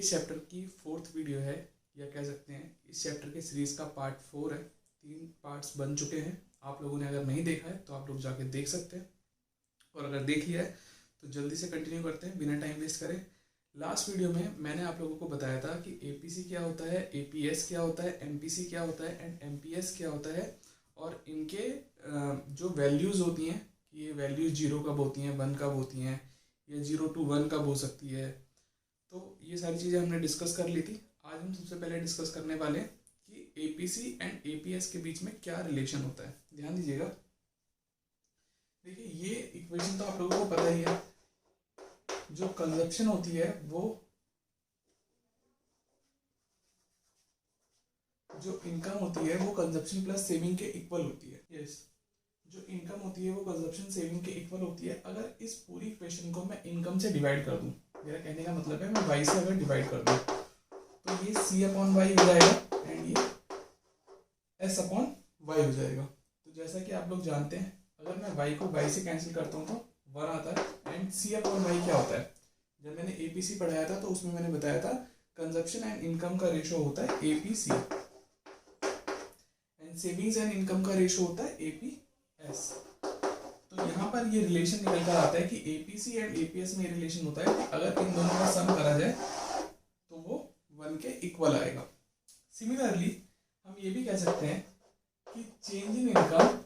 इस चैप्टर की 4th video है, या कह सकते हैं इस चैप्टर के सीरीज़ का पार्ट 4 है। 3 पार्ट्स बन चुके हैं। आप लोगों ने अगर नहीं देखा है तो आप लोग जाके देख सकते हैं, और अगर देख लिया है तो जल्दी से कंटिन्यू करते हैं बिना टाइम वेस्ट करें। लास्ट वीडियो में मैंने आप लोगों को बताया था कि एपीसी क्या होता है, एपीएस क्या होता है, एमपीसी क्या होता है एंड एमपीएस क्या होता है, और इनके जो वैल्यूज़ होती हैं कि ये वैल्यूज़ 0 कब होती हैं, 1 कब होती हैं, या 0 to 1 कब हो सकती है। तो ये सारी चीज़ें हमने डिस्कस कर ली थी। आज हम सबसे पहले डिस्कस करने वाले हैं कि एपीसी एंड एपीएस के बीच में क्या रिलेशन होता है। ध्यान दीजिएगा। देखिए, ये इक्वेशन तो आप लोगों को पता ही है। जो कंजप्शन होती है वो, जो इनकम होती है वो कंजप्शन प्लस सेविंग के इक्वल होती है। यस, जो इनकम होती है वो कंजप्शन सेविंग के इक्वल होती है। अगर इस पूरी इक्वेशन को मैं इनकम से डिवाइड कर दूं, मेरा कहने का मतलब है मैं वाई से अगर डिवाइड कर दूं तो ये सी अपॉन वाई हो जाएगा एंड ये एस अपॉन वाई हो जाएगा। तो जैसा कि आप लोग जानते हैं, अगर मैं वाई को वाई से कैंसिल करता हूँ तो 1 आता है। एंड सी अपॉन वाई क्या होता है, जब मैंने एपीसी पढ़ाया था तो उसमें मैंने बताया था कंजप्शन एंड इनकम का रेशो होता है APC, and savings and income का रेशो होता है एपीएस। तो यहाँ पर ये रिलेशन निकल कर आता है कि एपीसी एंड एपीएस में रिलेशन होता है कि अगर इन दोनों का सम करा जाए तो वो 1 के इक्वल आएगा। सिमिलरली हम ये भी कह सकते हैं कि change in income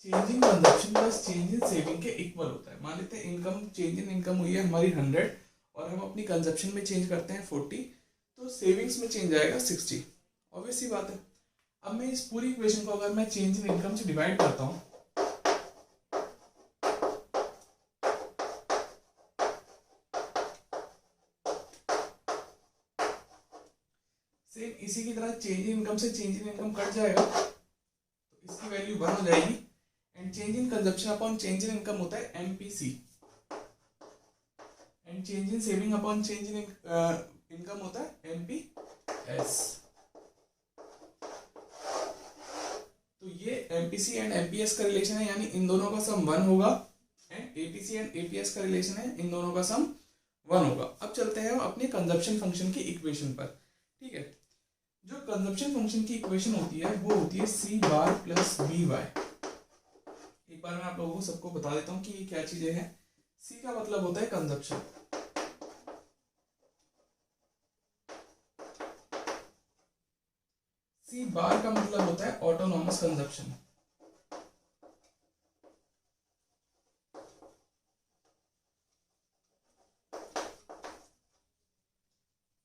change in consumption plus change in saving के इक्वल होता है। मान लेते हैं इनकम, चेंज इन इनकम हुई है हमारी 100 और हम अपनी कंजप्शन में चेंज करते हैं 40, तो सेविंग्स में चेंज आएगा 60। ऑब्वियस सी बात है। अब मैं इस पूरी इक्वेशन को अगर मैं चेंज इन इनकम से डिवाइड करता हूँ, सेम इसी की तरह चेंज इन इनकम से चेंज इन इनकम कट जाएगा तो इसकी वैल्यू 1 हो जाएगी। And change in consumption upon change in income होता है MPC, and change in saving upon change in income होता है एमपीएस। तो ये एमपीसी एंड एमपीएस का रिलेशन है, यानी इन दोनों का सम 1 होगा, एंड एपीसी एंड एपीएस का रिलेशन है, इन दोनों का सम 1 होगा। अब चलते हैं अपने कंजप्शन फंक्शन की इक्वेशन पर। ठीक है, जो कंजप्शन फंक्शन की इक्वेशन होती है वो होती है सी बार प्लस बी वाई। एक बार मैं आप लोगों को सबको बता देता हूँ कि ये क्या चीजें हैं। सी का मतलब होता है कंजप्शन, सी बार का मतलब होता है ऑटोनॉमस कंजप्शन,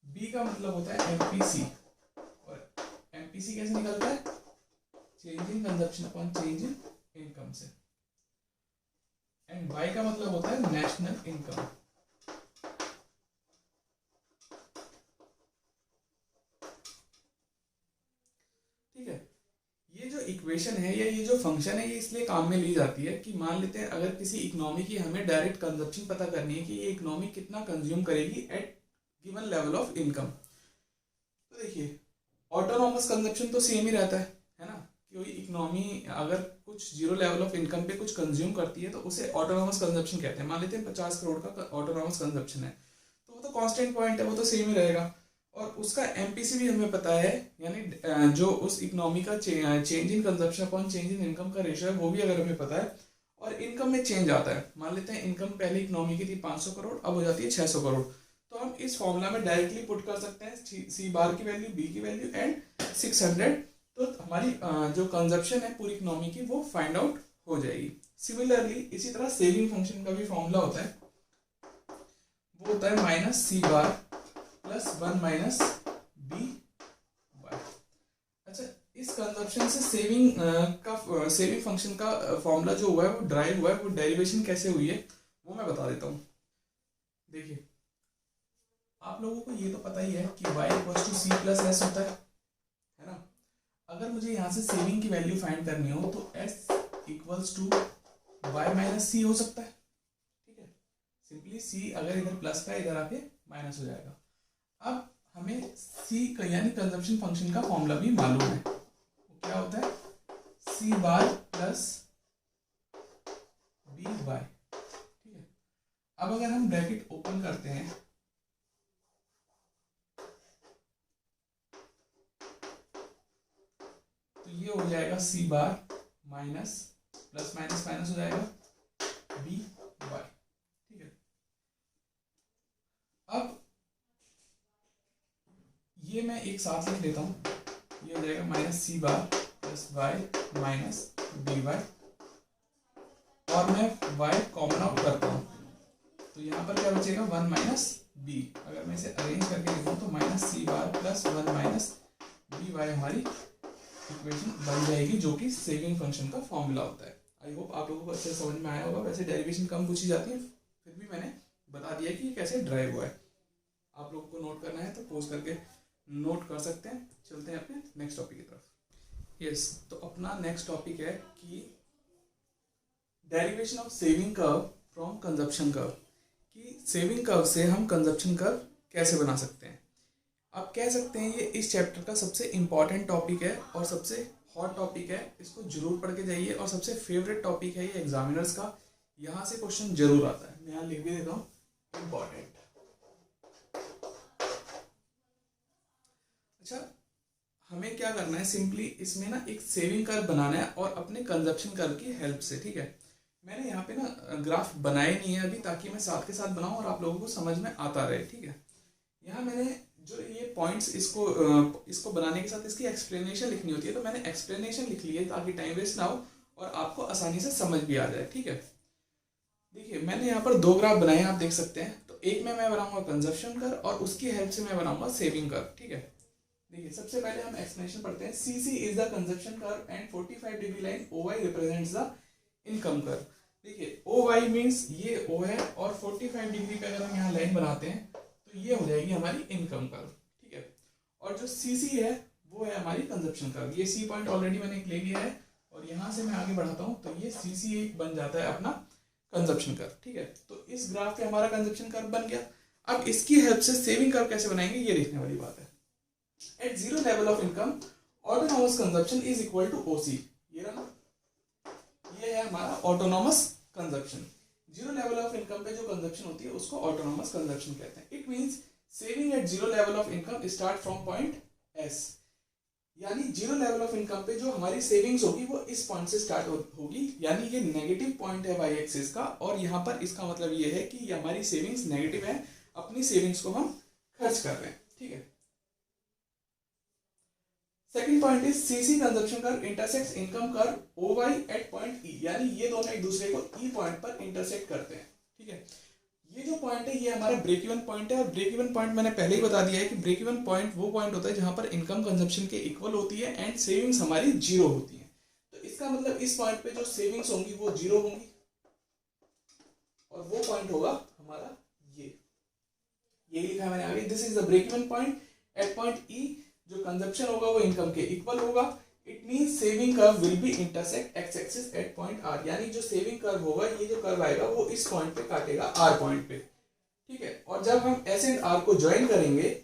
बी का मतलब होता है एमपीसी, और एमपीसी कैसे निकलता है, change in consumption upon change in income से, एंड वाई का मतलब होता है नेशनल इनकम। ठीक है, ये जो इक्वेशन है या ये जो फंक्शन है ये इसलिए काम में ली जाती है कि मान लेते हैं अगर किसी इकोनॉमी की हमें डायरेक्ट कंजप्शन पता करनी है कि ये इकोनॉमी कितना कंज्यूम करेगी at given level of income. तो देखिए, ऑटोनॉमस कंजप्शन तो सेम ही रहता है ना। कोई इकोनॉमी अगर कुछ 0 लेवल ऑफ इनकम पे कुछ कंज्यूम करती है तो उसे ऑटोनॉमस कंजप्शन कहते हैं। मान लेते हैं 50 करोड़ का ऑटोनॉमस कंजप्शन है, तो वो तो कांस्टेंट पॉइंट है, वो तो सेम ही रहेगा। और उसका एमपीसी भी हमें पता है, यानी जो उस इकोनॉमी का change in consumption upon change in income का रेशियो है वो भी अगर हमें पता है, और इनकम में चेंज आता है। मान लेते हैं इनकम पहले इकोनॉमी की थी 500 करोड़, अब हो जाती है 600 करोड़, तो हम इस फॉर्मूला में डायरेक्टली पुट कर सकते हैं सी बार की वैल्यू, बी की वैल्यू एंड 600, तो हमारी जो कंजप्शन है पूरी इकोनॉमी की वो फाइंड आउट हो जाएगी। सिमिलरली इसी तरह सेविंग फंक्शन का भी फॉर्मूला होता है, वो होता है minus C bar plus 1 minus B Y. अच्छा, इस कंजप्शन से सेविंग फंक्शन का फॉर्मूला जो हुआ है वो ड्राइव हुआ है, वो डेरिवेशन कैसे हुई है वो मैं बता देता हूँ। देखिए, आप लोगों को ये तो पता ही है कि y equals to C plus S होता है ना। अगर मुझे यहाँ से सेविंग की वैल्यू फाइंड करनी हो तो s equals to y minus C हो सकता है। ठीक है, सिंपली c अगर इधर प्लस का इधर आके माइनस हो जाएगा। अब हमें c का यानी कंजप्शन फंक्शन का फॉर्मूला भी मालूम है, वो क्या होता है, सी बार प्लस बी वाई। ठीक है, अब अगर हम ब्रैकेट ओपन करते हैं ये हो जाएगा सी बार माइनस प्लस माइनस माइनस हो जाएगा बी वाई, ठीक है। अब ये मैं एक साथ लिख देता हूँ, ये हो जाएगा minus C bar plus Y minus B Y, और मैं y कॉमन आउट करता हूँ तो यहाँ पर क्या बचेगा 1 माइनस बी। अगर मैं इसे अरेंज करके लिखूँ तो minus C bar plus 1 minus B Y हमारी इक्वेशन बन जाएगी, जो कि सेविंग फंक्शन का फॉर्मूला होता है। आई होप आप लोगों को अच्छे समझ में आया होगा। वैसे डेरिवेशन कम पूछी जाती है, फिर भी मैंने बता दिया कि ये कैसे ड्राइव हुआ है। आप लोगों को नोट करना है तो पोज करके नोट कर सकते हैं। चलते हैं अपने नेक्स्ट टॉपिक की तरफ। यस, तो अपना नेक्स्ट टॉपिक है कि derivation of saving curve from consumption curve, कि सेविंग कर्व से हम कंजप्शन कर्व कैसे बना सकते हैं। आप कह सकते हैं ये इस चैप्टर का सबसे इम्पॉर्टेंट टॉपिक है और सबसे हॉट टॉपिक है, इसको जरूर पढ़ के जाइए, और सबसे फेवरेट टॉपिक है ये एग्जामिनर्स का। यहाँ से क्वेश्चन जरूर आता है, मैं यहाँ लिख भी देता हूँ इम्पॉर्टेंट। अच्छा, हमें क्या करना है, सिंपली इसमें ना एक सेविंग कर्व बनाना है और अपने कंजप्शन कर्व की हेल्प से, ठीक है। मैंने यहाँ पे ना ग्राफ बनाए नहीं है अभी, ताकि मैं साथ के साथ बनाऊं और आप लोगों को समझ में आता रहे, ठीक है। यहाँ मैंने जो ये पॉइंट्स इसको बनाने के साथ इसकी एक्सप्लेनेशन लिखनी होती है, तो मैंने एक्सप्लेनेशन लिख ली है ताकि टाइम वेस्ट ना हो और आपको आसानी से समझ भी आ जाए, ठीक है। देखिए, मैंने यहाँ पर 2 ग्राफ बनाए हैं, आप देख सकते हैं। तो एक में मैं बनाऊंगा कंजप्शन कर्व और उसकी हेल्प से मैं बनाऊंगा सेविंग कर्व, ठीक है। देखिए, सबसे पहले हम एक्सप्लेनेशन पढ़ते हैं। CC is the consumption curve and 45 degree line OY represents the income curve. देखिए, OY मीन्स ये O है और 45 डिग्री पे अगर हम यहाँ लाइन बनाते हैं तो ये हो जाएगी हमारी इनकम कर्व, ठीक है। और जो CC है वो है हमारी कंजप्शन कर्व। ये C पॉइंट ऑलरेडी मैंने ले लिया है और यहाँ से मैं आगे बढ़ाता हूँ तो ये CC एक बन जाता है अपना कंजप्शन कर्व, ठीक है। तो इस ग्राफ पे हमारा कंजप्शन कर्व बन गया। अब इसकी हेल्प से सेविंग कर्व कैसे बनाएंगे ये देखने वाली बात है। At zero level of income autonomous consumption is equal to OC। ये रहा, ये है हमारा autonomous consumption. Zero level of income पे जो कंजप्शन होती है उसको ऑटोनॉमस कंजप्शन कहते हैं। It means saving at zero level of income start from point S। यानी जीरो लेवल ऑफ इनकम पे जो हमारी सेविंग्स होगी वो इस पॉइंट से स्टार्ट होगी, यानी ये नेगेटिव पॉइंट है y एक्सिस का, और यहाँ पर इसका मतलब ये है कि ये हमारी सेविंग्स नेगेटिव है, अपनी सेविंग्स को हम खर्च कर रहे हैं, ठीक है। Second point is CC consumption curve intersects income curve OY at point E। यानी ये दोनों एक दूसरे को E पॉइंट पर इंटरसेक्ट करते हैं, ठीक है। ये जो पॉइंट है ये हमारा ब्रेक इवन पॉइंट है, और ब्रेक इवन पॉइंट मैंने पहले ही बता दिया है कि ब्रेक इवन पॉइंट वो पॉइंट होता है जहां पर इनकम कंजप्शन के इक्वल होती है एंड सेविंग्स हमारी जीरो होती है। तो इसका मतलब इस पॉइंट पे जो सेविंग्स होंगी वो जीरो होंगी, और वो पॉइंट होगा हमारा ये लिखा है मैंने आगे। This is the break even point at point E। जो कंजप्शन होगा वो इनकम के इक्वल होगा। It means saving curve will be intersect X axis at point R। यानी जो सेविंग कर्व होगा, ये जो कर्व आएगा वो इस पॉइंट पे काटेगा R पॉइंट पे, ठीक है। और जब हम S एंड R को ज्वाइन करेंगे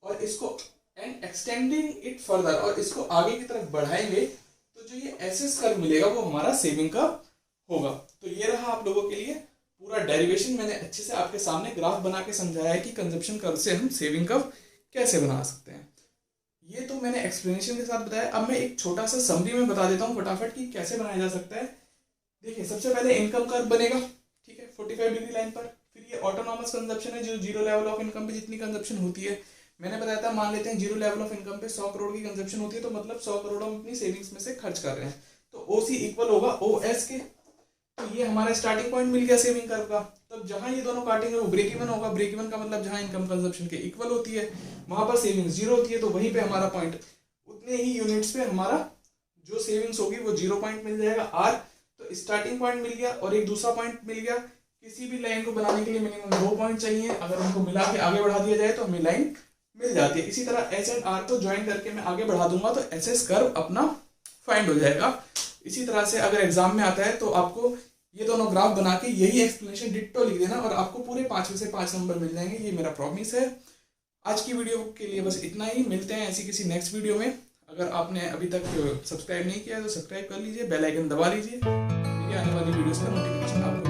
और इसको एंड एक्सटेंडिंग इट फर्दर और इसको आगे की तरफ बढ़ाएंगे तो जो ये SS कर्व मिलेगा वो हमारा सेविंग कर्व होगा। तो ये रहा आप लोगों के लिए पूरा डेरिवेशन। मैंने अच्छे से आपके सामने ग्राफ बना के समझाया है कि कंजप्शन कर्व से हम सेविंग कर्व कैसे बना सकते हैं। ये तो मैंने एक्सप्लेनेशन के साथ बताया। अब मैं एक छोटा सा समरी में बता देता हूँ फटाफट कि कैसे बनाया जा सकता है। देखिए, सबसे पहले इनकम कर्व बनेगा, ठीक है, 45 डिग्री लाइन पर। फिर ये ऑटोनॉमस कंजप्शन है, जो जीरो लेवल ऑफ इनकम पे जितनी कंजप्शन होती है। मैंने बताया था, मान लेते हैं जीरो लेवल ऑफ इनकम पे 100 करोड़ की कंजप्शन होती है, तो मतलब 100 करोड़ हम अपनी सेविंग्स में से खर्च कर रहे हैं, तो OC इक्वल होगा OS के। तो ये हमारा स्टार्टिंग पॉइंट मिल गया सेविंग कर्व का। तब जहां ये दोनों काटेंगे वो ब्रेक इवन होगा। ब्रेक इवन का मतलब जहां इनकम कंजप्शन के इक्वल होती है वहां पर सेविंग्स जीरो होती है, तो वहीं पे हमारा पॉइंट उतने ही यूनिट्स पे हमारा जो सेविंग्स होगी वो 0 पॉइंट मिल जाएगा R। तो स्टार्टिंग पॉइंट मिल गया और एक दूसरा पॉइंट मिल गया। किसी भी लाइन को बनाने के लिए मिनिमम 2 पॉइंट चाहिए, अगर उनको मिला के आगे बढ़ा दिया जाए तो हमें लाइन मिल जाती है। इसी तरह S एंड R को ज्वाइन करके मैं आगे बढ़ा दूंगा तो SS कर्व अपना फाइंड हो जाएगा। इसी तरह से अगर एग्जाम में आता है तो आपको ये दोनों ग्राफ बना के यही एक्सप्लेनेशन डिट्टो लिख देना और आपको पूरे 5 में से 5 नंबर मिल जाएंगे, ये मेरा प्रॉमिस है। आज की वीडियो के लिए बस इतना ही। मिलते हैं ऐसी किसी नेक्स्ट वीडियो में। अगर आपने अभी तक सब्सक्राइब नहीं किया है तो सब्सक्राइब कर लीजिए, बेल आइकन दबा लीजिए, आने वाली वीडियोस का नोटिफिकेशन आपको